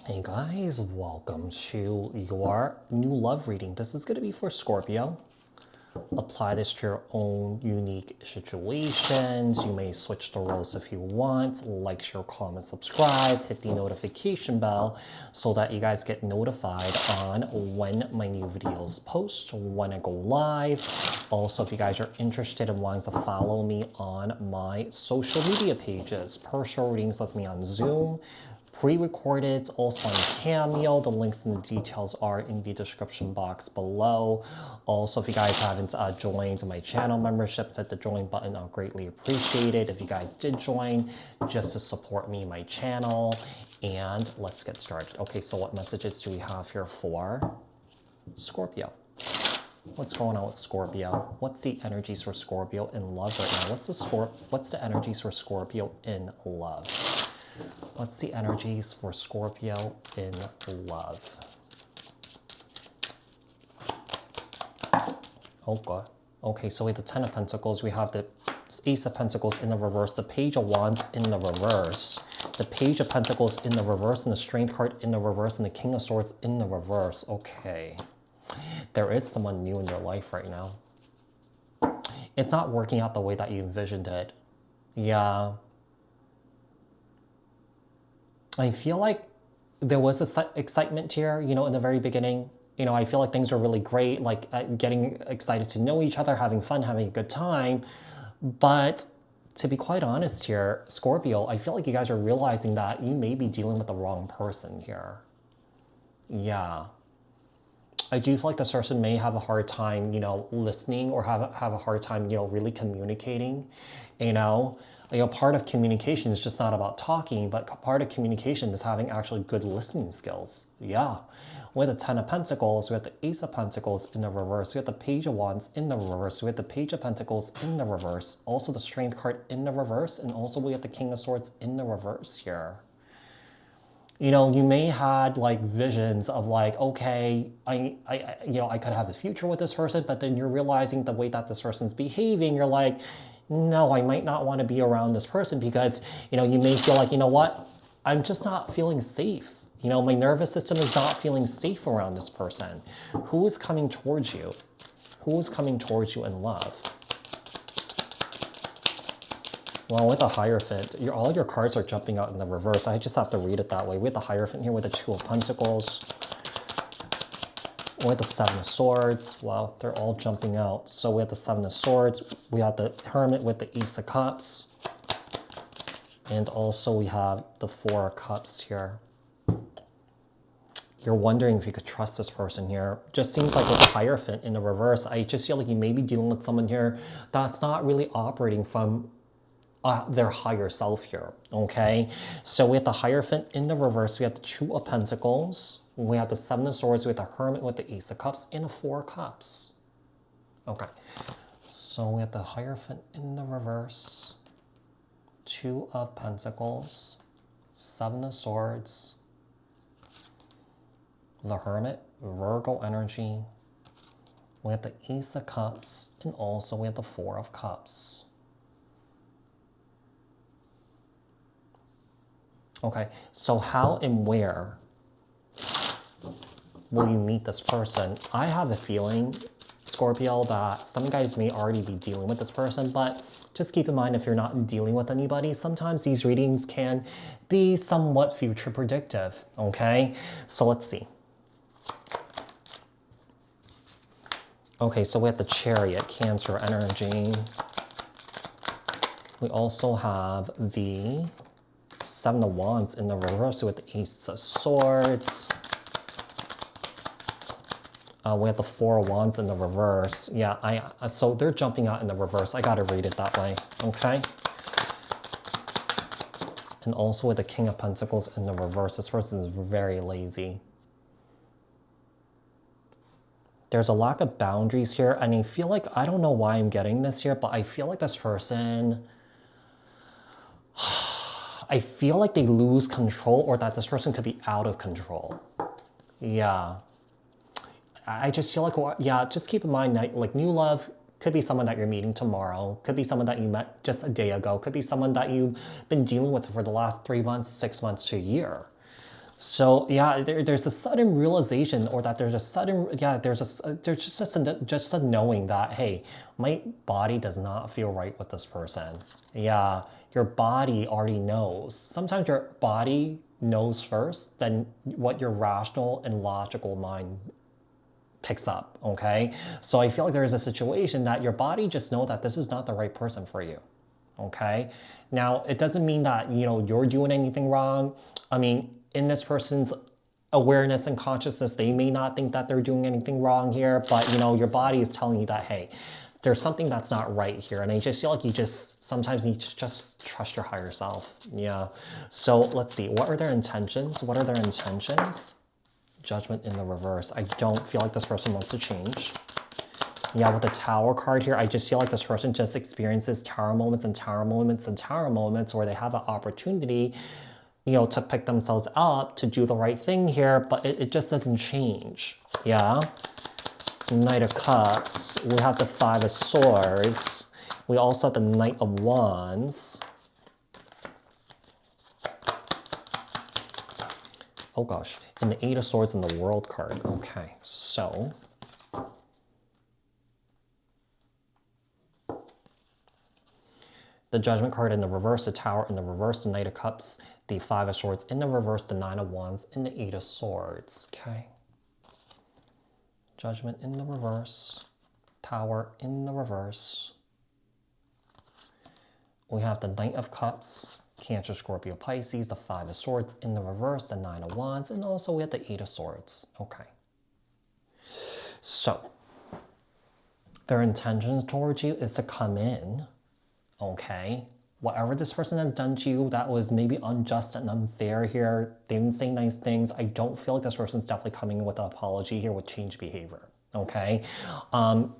Hey guys, welcome to your new love reading. This is going to be for Scorpio. Apply this to your own unique situations. You may switch the roles if you want. Like, share, comment, subscribe, hit the notification bell so that you guys get notified on when my new videos post, when I go live. Also, if you guys are interested in wanting to follow me on my social media pages, personal readings with me on Zoom, pre-recorded, also on Cameo. The links and the details are in the description box below. Also, if you guys haven't joined my channel membership, hit the join button. I'll greatly appreciate it if you guys did join, just to support me, my channel. And let's get started. Okay, so what messages do we have here for Scorpio? What's going on with Scorpio? What's the energies for Scorpio in love right now? What's the energies for Scorpio in love? What's the energies for Scorpio in love? Okay. Okay, so we have the Ten of Pentacles. We have the Ace of Pentacles in the reverse, the Page of Wands in the reverse, the Page of Pentacles in the reverse, and the Strength card in the reverse, and the King of Swords in the reverse. Okay. There is someone new in your life right now. It's not working out the way that you envisioned it. Yeah. I feel like there was excitement here, you know, in the very beginning. You know, I feel like things were really great, like getting excited to know each other, having fun, having a good time. But to be quite honest here, Scorpio, I feel like you guys are realizing that you may be dealing with the wrong person here. Yeah. I do feel like this person may have a hard time, you know, listening, or have a hard time, you know, really communicating, you know. Part of communication is just not about talking, but part of communication is having actually good listening skills. Yeah. With the Ten of Pentacles, we have the Ace of Pentacles in the reverse, we have the Page of Wands in the reverse, we have the Page of Pentacles in the reverse, also the Strength card in the reverse, and also we have the King of Swords in the reverse here. You know, you may had like visions of like, okay, I could have a future with this person, but then you're realizing the way that this person's behaving, you're like, no, I might not want to be around this person because, you know, you may feel like, you know what, I'm just not feeling safe. You know, my nervous system is not feeling safe around this person. Who is coming towards you? Who is coming towards you in love? Well, with the Hierophant, all your cards are jumping out in the reverse. I just have to read it that way. We have the Hierophant here with the Two of Pentacles. We have the Seven of Swords. Well, they're all jumping out. So we have the Seven of Swords. We have the Hermit with the Ace of Cups. And also we have the Four of Cups here. You're wondering if you could trust this person here. Just seems like with the Hierophant in the reverse, I just feel like you may be dealing with someone here that's not really operating from their higher self here, okay? So we have the Hierophant in the reverse, we have the Two of Pentacles, we have the Seven of Swords, we have the Hermit with the Ace of Cups, and the Four of Cups. Okay, so we have the Hierophant in the reverse, Two of Pentacles, Seven of Swords, the Hermit, Virgo energy, we have the Ace of Cups, and also we have the Four of Cups. Okay, so how and where will you meet this person? I have a feeling, Scorpio, that some of you guys may already be dealing with this person, but just keep in mind, if you're not dealing with anybody, sometimes these readings can be somewhat future predictive, okay? So let's see. Okay, so we have the Chariot, Cancer energy. We also have the Seven of Wands in the reverse with the Ace of Swords. We have the Four of Wands in the reverse. Yeah, so they're jumping out in the reverse. I gotta read it that way, okay? And also with the King of Pentacles in the reverse, this person is very lazy. There's a lack of boundaries here, and I feel like, I don't know why I'm getting this here, but I feel like this person, I feel like they lose control, or that this person could be out of control. Yeah. I just feel like, yeah, just keep in mind that like new love could be someone that you're meeting tomorrow, could be someone that you met just a day ago, could be someone that you've been dealing with for the last 3 months, 6 months to a year. So yeah, there's a sudden realization, or that there's a sudden, yeah, there's just a knowing that, hey, my body does not feel right with this person. Yeah, your body already knows. Sometimes your body knows first than what your rational and logical mind picks up, okay? So I feel like there is a situation that your body just know that this is not the right person for you, okay? Now, it doesn't mean that, you're doing anything wrong. I mean, in this person's awareness and consciousness, they may not think that they're doing anything wrong here, but, your body is telling you that, hey, there's something that's not right here. And I just feel like you just sometimes need to just trust your higher self. Yeah. So let's see. What are their intentions? What are their intentions? Judgment in the reverse. I don't feel like this person wants to change. Yeah, with the Tower card here, I just feel like this person just experiences tower moments and tower moments and tower moments where they have an opportunity, to pick themselves up, to do the right thing here, but it just doesn't change. Yeah. Knight of Cups. We have the Five of Swords. We also have the Knight of Wands. Oh gosh, and the Eight of Swords and the World card. Okay, so the Judgment card in the reverse, the Tower in the reverse, the Knight of Cups, the Five of Swords in the reverse, the Nine of Wands, and the Eight of Swords. Okay. Judgment in the reverse, Tower in the reverse. We have the Knight of Cups, Cancer, Scorpio, Pisces, the Five of Swords in the reverse, the Nine of Wands, and also we have the Eight of Swords. Okay. So, their intention towards you is to come in, okay? Whatever this person has done to you that was maybe unjust and unfair here, they didn't say nice things. I don't feel like this person's definitely coming in with an apology here with change behavior. Okay,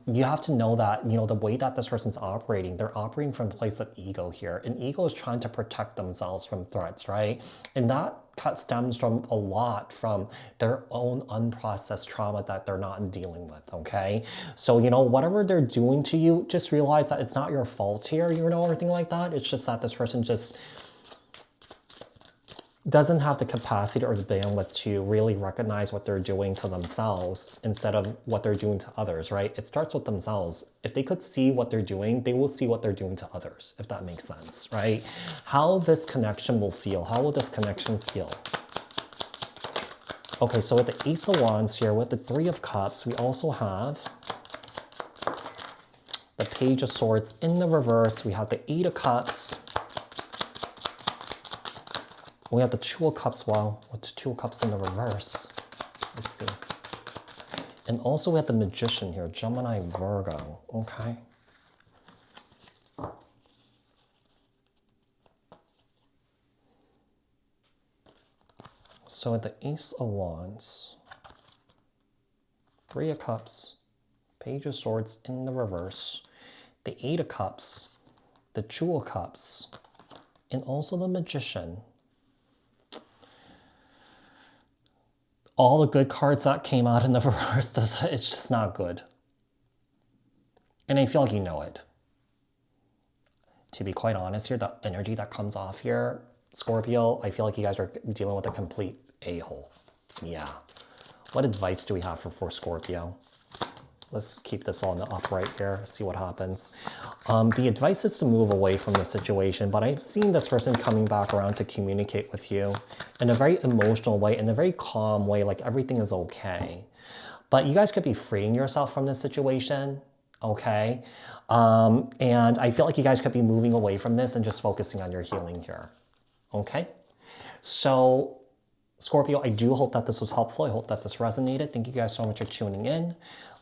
you have to know that, the way that this person's operating, they're operating from a place of ego here. And ego is trying to protect themselves from threats, right? And that stems from a lot from their own unprocessed trauma that they're not dealing with, okay? So, whatever they're doing to you, just realize that it's not your fault here, or anything like that. It's just that this person just doesn't have the capacity or the bandwidth to really recognize what they're doing to themselves instead of what they're doing to others, right? It starts with themselves. If they could see what they're doing, they will see what they're doing to others, if that makes sense, right? How this connection will feel. How will this connection feel? Okay, so with the Ace of Wands here, with the Three of Cups, we also have the Page of Swords in the reverse. We have the Eight of Cups. We have the Two of Cups, wow, with the Two of Cups in the reverse. Let's see. And also we have the Magician here, Gemini, Virgo, okay. So at the Ace of Wands, Three of Cups, Page of Swords in the reverse, the Eight of Cups, the Two of Cups, and also the Magician. All the good cards that came out in the reverse, it's just not good. And I feel like you know it. To be quite honest here, the energy that comes off here, Scorpio, I feel like you guys are dealing with a complete a-hole. Yeah. What advice do we have for Scorpio? Let's keep this all in the upright here, see what happens. The advice is to move away from the situation, but I've seen this person coming back around to communicate with you in a very emotional way, in a very calm way, like everything is okay. But you guys could be freeing yourself from this situation, okay? And I feel like you guys could be moving away from this and just focusing on your healing here, okay? So, Scorpio, I do hope that this was helpful. I hope that this resonated. Thank you guys so much for tuning in.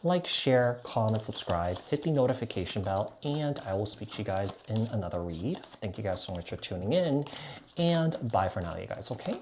Like, share, comment, subscribe, hit the notification bell, and I will speak to you guys in another read. Thank you guys so much for tuning in, and bye for now, you guys, okay?